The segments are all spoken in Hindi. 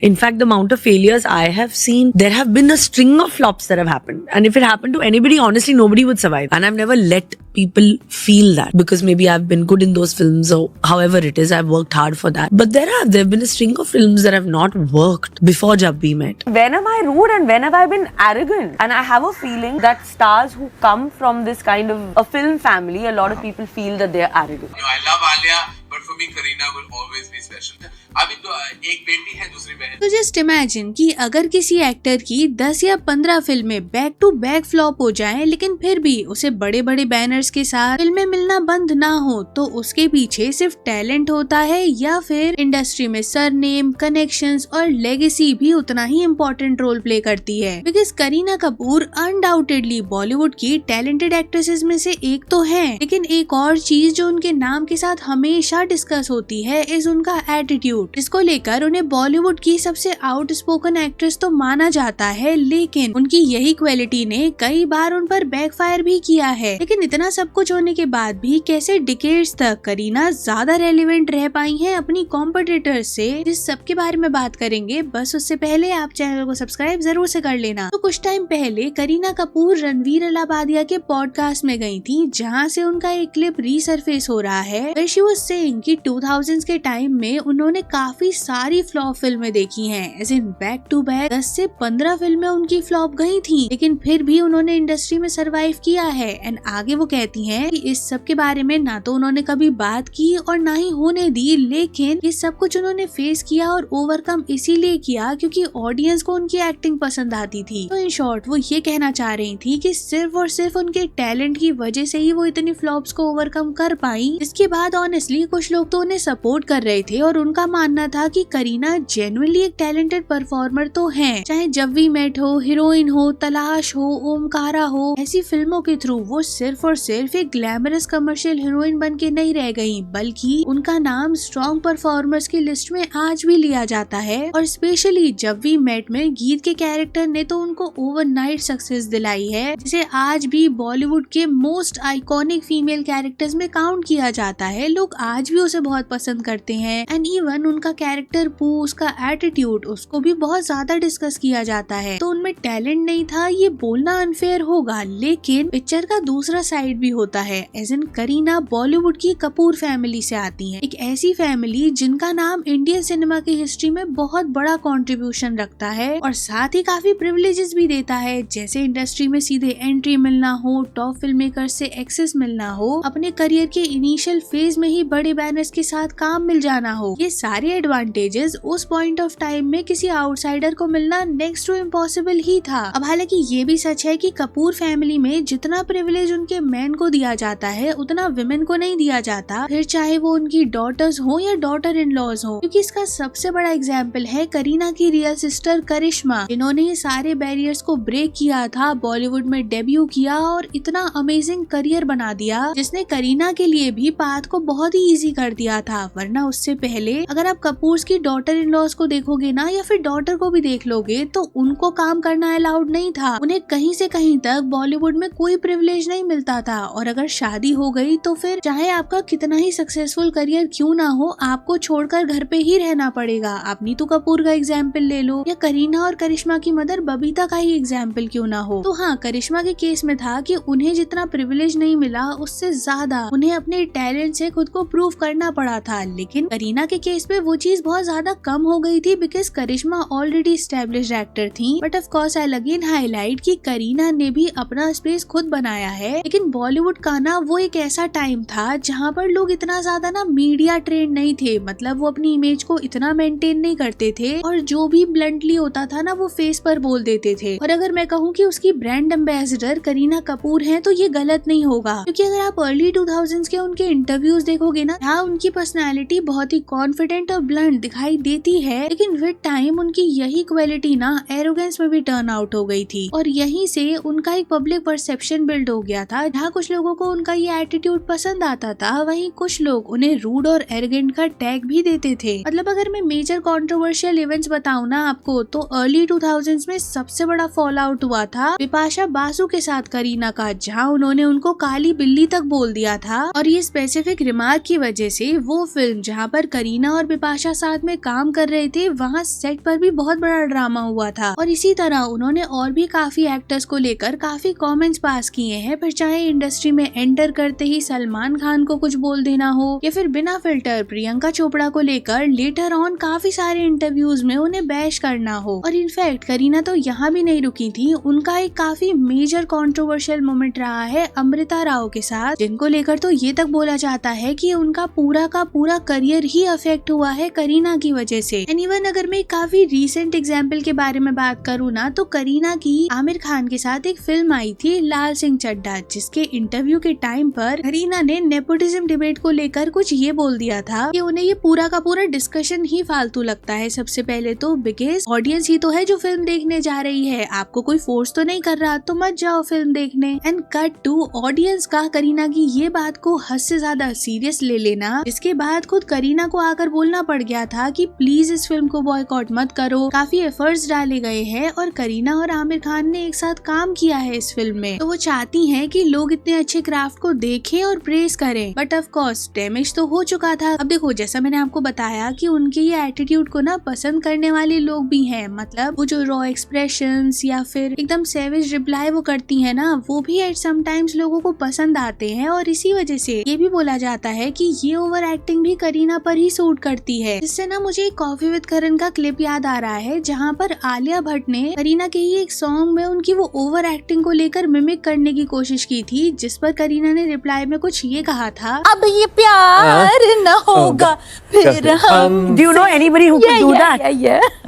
In fact, the amount of failures I have seen, there have been a string of flops that have happened. And if it happened to anybody, honestly, nobody would survive. And I've never let people feel that because maybe I've been good in those films or however it is, I've worked hard for that. But there have been a string of films that have not worked before Jab We Met. When am I rude and when have I been arrogant? And I have a feeling that stars who come from this kind of a film family, a lot of people feel that they're arrogant. I love Alia, but for me Kareena will always be special. अभी तो एक बेटी है, दूसरी बहन। तो जस्ट इमेजिन कि अगर किसी एक्टर की 10 या 15 फिल्में बैक टू बैक फ्लॉप हो जाएं, लेकिन फिर भी उसे बड़े बड़े बैनर्स के साथ फिल्में मिलना बंद ना हो, तो उसके पीछे सिर्फ टैलेंट होता है या फिर इंडस्ट्री में सरनेम, कनेक्शंस और लेगेसी भी उतना ही इम्पोर्टेंट रोल प्ले करती है। बिकॉज करीना कपूर अनडाउटेडली बॉलीवुड की टैलेंटेड एक्ट्रेसेस में से एक तो है, लेकिन एक और चीज जो उनके नाम के साथ हमेशा डिस्कस होती है इज उनका एटीट्यूड, जिसको लेकर उन्हें बॉलीवुड की सबसे आउटस्पोकन एक्ट्रेस तो माना जाता है, लेकिन उनकी यही क्वालिटी ने कई बार उन पर बैकफायर भी किया है। लेकिन इतना सब कुछ होने के बाद भी कैसे डिकेड्स तक करीना ज्यादा रेलिवेंट रह पाई हैं अपनी कॉम्पिटिटर्स से, जिस सब के बारे में बात करेंगे। बस उससे पहले आप चैनल को सब्सक्राइब जरूर से कर लेना। तो कुछ टाइम पहले करीना कपूर रणवीर अलाहाबादिया के पॉडकास्ट में गई थी, जहाँ से उनका एक क्लिप रीसरफेस हो रहा है where she was saying कि 2000s के टाइम में उन्होंने काफी सारी फ्लॉप फिल्में देखी हैं, as in back to back 10 से 15 फिल्में उनकी फ्लॉप गई थी, लेकिन फिर भी उन्होंने इंडस्ट्री में सरवाइव किया है। एंड आगे वो कहती हैं कि इस सब के बारे में ना तो उन्होंने कभी बात की और ना ही होने दी, लेकिन ये सब कुछ उन्होंने फेस किया और ओवरकम इसीलिए किया क्योंकि ऑडियंस को उनकी एक्टिंग पसंद आती थी। तो इन शॉर्ट वो ये कहना चाह रही थी कि सिर्फ और सिर्फ उनके टैलेंट की वजह से ही वो इतनी फ्लॉप्स को ओवरकम कर पाई। इसके बाद ऑनेस्टली कुछ लोग तो उन्हें सपोर्ट कर रहे थे और उनका मानना था कि करीना जेन्युइनली एक टैलेंटेड परफॉर्मर तो है, चाहे जब वी मेट हो, हीरोइन हो, तलाश हो, ओमकारा हो, ऐसी फिल्मों के थ्रू वो सिर्फ और सिर्फ एक ग्लैमरस कमर्शियल हीरोइन बन के नहीं रह गई, बल्कि उनका नाम स्ट्रॉन्ग परफॉर्मर्स की लिस्ट में आज भी लिया जाता है। और स्पेशली जब वी मेट में गीत के कैरेक्टर ने तो उनको ओवरनाइट सक्सेस दिलाई है, जिसे आज भी बॉलीवुड के मोस्ट आइकॉनिक फीमेल कैरेक्टर्स में काउंट किया जाता है। लोग आज भी उसे बहुत पसंद करते हैं एंड इवन उनका कैरेक्टर पू, उसका एटीट्यूड, उसको भी बहुत ज्यादा डिस्कस किया जाता है। तो उनमें टैलेंट नहीं था ये बोलना अनफेयर होगा, लेकिन पिक्चर का दूसरा साइड भी होता है। एज इन करीना बॉलीवुड की कपूर फैमिली से आती हैं, एक ऐसी फैमिली जिनका नाम इंडियन सिनेमा की हिस्ट्री में बहुत बड़ा कंट्रीब्यूशन रखता है और साथ ही काफी प्रिविलेजेस भी देता है, जैसे इंडस्ट्री में सीधे एंट्री मिलना हो, टॉप फिल्म मेकर से एक्सेस मिलना हो, अपने करियर के इनिशियल फेज में ही बड़े बैनर्स के साथ काम मिल जाना हो। ये सारे एडवांटेजेस उस पॉइंट ऑफ टाइम में किसी आउटसाइडर को मिलना नेक्स्ट टू इम्पॉसिबल ही था। अब हालांकि ये भी सच है कि कपूर फैमिली में जितना प्रिविलेज उनके मैन को दिया जाता है उतना विमेन को नहीं दिया जाता, फिर चाहे वो उनकी डॉटर्स हो या डॉटर इन लॉज हो। क्योंकि इसका सबसे बड़ा एग्जाम्पल है करीना की रियल सिस्टर करिश्मा, जिन्होंने ये सारे बैरियर्स को ब्रेक किया था, बॉलीवुड में डेब्यू किया और इतना अमेजिंग करियर बना दिया, जिसने करीना के लिए भी पाथ को बहुत ही इजी कर दिया था। वरना उससे पहले अगर आप कपूर्स की डॉटर इन लॉज को देखोगे ना, या फिर डॉटर को भी देख लोगे, तो उनको काम करना अलाउड नहीं था। उन्हें कहीं से कहीं तक बॉलीवुड में कोई प्रिविलेज नहीं मिलता था और अगर शादी हो गई तो फिर चाहे आपका कितना ही सक्सेसफुल करियर क्यों ना हो, आपको छोड़कर घर पे ही रहना पड़ेगा। आप नीतू कपूर का एग्जाम्पल ले लो या करीना और करिश्मा की मदर बबीता का ही एग्जाम्पल क्यों ना हो। तो हाँ, करिश्मा के केस में था कि उन्हें जितना प्रिविलेज नहीं मिला उससे ज्यादा उन्हें अपने टैलेंट से खुद को प्रूव करना पड़ा था। लेकिन करीना के केस में वो चीज बहुत ज्यादा कम हो गई थी because Karishma already established actor थी। But of course I again highlight कि करीना ने भी अपना स्पेस खुद बनाया है। लेकिन बॉलीवुड का ना वो एक ऐसा टाइम था जहाँ पर लोग इतना ज्यादा ना मीडिया ट्रेंड नहीं थे, मतलब वो अपनी इमेज को इतना मेंटेन नहीं करते थे और जो भी ब्लंटली होता था ना वो फेस पर बोल देते थे। और अगर मैं कहूँ कि उसकी ब्रांड एम्बेसडर करीना कपूर है तो ये गलत नहीं होगा, क्योंकि अगर आप अर्ली 2000s के उनके इंटरव्यूज देखोगे ना, यहाँ उनकी पर्सनैलिटी बहुत ही कॉन्फिडेंट और ब्लंट दिखाई देती है, लेकिन विद टाइम उनकी यही क्वालिटी ना एरोगेंस में भी टर्न आउट हो गई थी और यहीं से उनका एक पब्लिक परसेप्शन बिल्ड हो गया था, जहाँ कुछ लोगों को उनका ये एटीट्यूड पसंद आता था, वहीं कुछ लोग उन्हें रूड और एरोगेंट का टैग भी देते थे। मतलब अगर मैं मेजर कंट्रोवर्शियल इवेंट्स बताऊं ना आपको, तो अर्ली 2000s में सबसे बड़ा फॉल आउट हुआ था बिपाशा बासु के साथ करीना का, जहाँ उन्होंने उनको काली बिल्ली तक बोल दिया था और ये स्पेसिफिक रिमार्क की वजह से वो फिल्म जहाँ पर करीना और बिपाशा साथ में काम कर रहे थे वहाँ सेट पर भी बहुत बड़ा ड्रामा हुआ था। और इसी तरह उन्होंने और भी काफी एक्टर्स को लेकर काफी कमेंट्स पास किए हैं, पर चाहे इंडस्ट्री में एंटर करते ही सलमान खान को कुछ बोल देना हो या फिर बिना फिल्टर प्रियंका चोपड़ा को लेकर लेटर ऑन काफी सारे इंटरव्यूज में उन्हें बैश करना हो। और इनफैक्ट करीना तो यहाँ भी नहीं रुकी थी, उनका एक काफी मेजर कंट्रोवर्शियल मोमेंट रहा है अमृता राव के साथ, जिनको लेकर तो ये तक बोला जाता है कि उनका पूरा का पूरा करियर ही अफेक्ट हुआ है करीना की वजह से। एंड इवन अगर मैं काफी रीसेंट एग्जाम्पल के बारे में बात करूँ ना, तो करीना की आमिर खान के साथ एक फिल्म आई थी लाल सिंह चड्ढा, जिसके इंटरव्यू के टाइम पर करीना ने नेपोटिज्म डिबेट को लेकर कुछ ये बोल दिया था कि उन्हें ये पूरा का पूरा डिस्कशन ही फालतू लगता है। सबसे पहले तो बिकॉज ऑडियंस ही तो है जो फिल्म देखने जा रही है, आपको कोई फोर्स तो नहीं कर रहा, तो मत जाओ फिल्म देखने। एंड कट टू ऑडियंस का करीना की ये बात को हद से ज्यादा सीरियस ले लेना, इसके बाद खुद करीना को आकर बोलना पड़ गया था कि प्लीज इस फिल्म को बॉयकॉट मत करो, काफी एफर्ट्स डाले गए हैं और करीना और आमिर खान ने एक साथ काम किया है इस फिल्म में, तो वो चाहती हैं कि लोग इतने अच्छे क्राफ्ट को देखें और प्रेज करें। बट ऑफ कोर्स डैमेज तो हो चुका था। अब देखो, जैसा मैंने आपको बताया कि उनके ये एटीट्यूड को ना पसंद करने वाले लोग भी हैं, मतलब वो जो रॉ एक्सप्रेशंस या फिर एकदम सेविज रिप्लाई वो करती है ना, वो भी एट समटाइम्स लोगों को पसंद आते हैं। और इसी वजह से ये भी बोला जाता है कि ये ओवर एक्टिंग भी करीना पर ही सूट करती है। इससे ना मुझे कॉफी विद करण का क्लिप याद आ रहा है, जहाँ पर आलिया भट्ट ने करीना के ही एक सॉन्ग में उनकी वो ओवर एक्टिंग को लेकर मिमिक करने की कोशिश की थी, जिस पर करीना ने रिप्लाई में कुछ ये कहा था, अब ये प्यार न होगा फिर हम। Do you know anybody who could do that?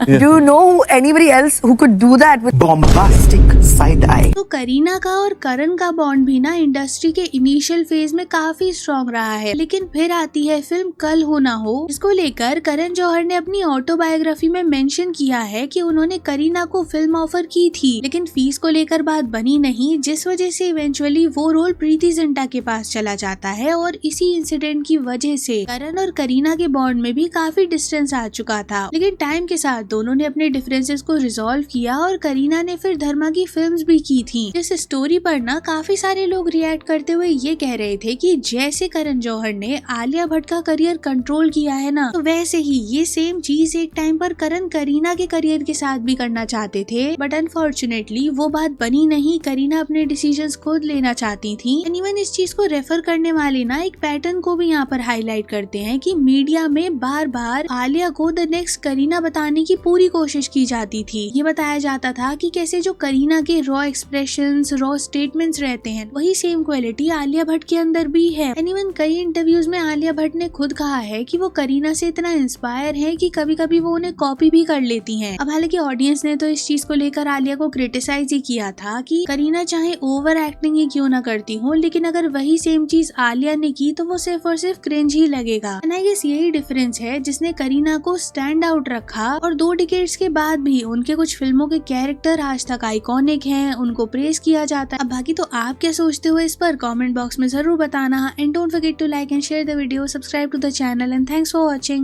Do you know anybody else who could do that with bombastic side eye? तो करीना का और करण का बॉन्ड भी ना इंडस्ट्री के इनिशियल फेज में काफी स्ट्रॉन्ग रहा है, लेकिन फिर आती है फिल्म कल हो ना हो, जिसको लेकर करण जौहर ने अपनी ऑटोबायोग्राफी में मेंशन किया है कि उन्होंने करीना को फिल्म ऑफर की थी, लेकिन फीस को लेकर बात बनी नहीं, जिस वजह से इवेंचुअली वो रोल प्रीति जिंटा के पास चला जाता है। और इसी इंसिडेंट की वजह से करण और करीना के बॉन्ड में भी काफी डिस्टेंस आ चुका था, लेकिन टाइम के साथ दोनों ने अपने डिफरेंसेस को रिजॉल्व किया और करीना ने फिर धर्मा की फिल्म्स भी की थी। इस स्टोरी पर ना काफी सारे लोग रिएक्ट करते हुए ये कह रहे थे कि जैसे करण जौहर ने आलिया भट्ट का करियर कंट्रोल किया है ना, तो वैसे ही ये सेम चीज एक टाइम पर करण करीना के करियर के साथ भी करना चाहते थे, बट अनफॉर्चुनेटली वो बात बनी नहीं। करीना अपने डिसीजंस खुद लेना चाहती थी। एंड इवन इस चीज को रेफर करने वाले ना एक पैटर्न को भी यहाँ पर हाईलाइट करते हैं कि मीडिया में बार बार आलिया को द नेक्स्ट करीना बताने की पूरी कोशिश की जाती थी। ये बताया जाता था कि कैसे जो करीना के रॉ एक्सप्रेशंस, रॉ स्टेटमेंट्स रहते हैं, वही सेम क्वालिटी आलिया भट्ट के अंदर भी है। एंड इवन कई इंटरव्यूज में आलिया भट्ट ने खुद कहा है कि वो करीना से इतना इंस्पायर है कि कभी कभी वो उन्हें कॉपी भी कर लेती हैं। अब हालांकि ऑडियंस ने तो इस चीज को लेकर आलिया को क्रिटिसाइज ही किया था कि करीना चाहे ओवर एक्टिंग ही क्यों ना करती हो, लेकिन अगर वही सेम चीज आलिया ने की तो वो सिर्फ और सिर्फ क्रिंज ही लगेगा। एंड आई गेस यही डिफरेंस है जिसने करीना को स्टैंड आउट रखा, और 2 डिकेड्स के बाद भी उनके कुछ फिल्मों के कैरेक्टर आज तक आइकॉनिक हैं, उनको प्रेज किया जाता है। अब बाकी तो आप क्या सोचते हो इस पर कमेंट बॉक्स में जरूर बताना। And don't forget to like and share the video, subscribe to the channel and thanks for watching.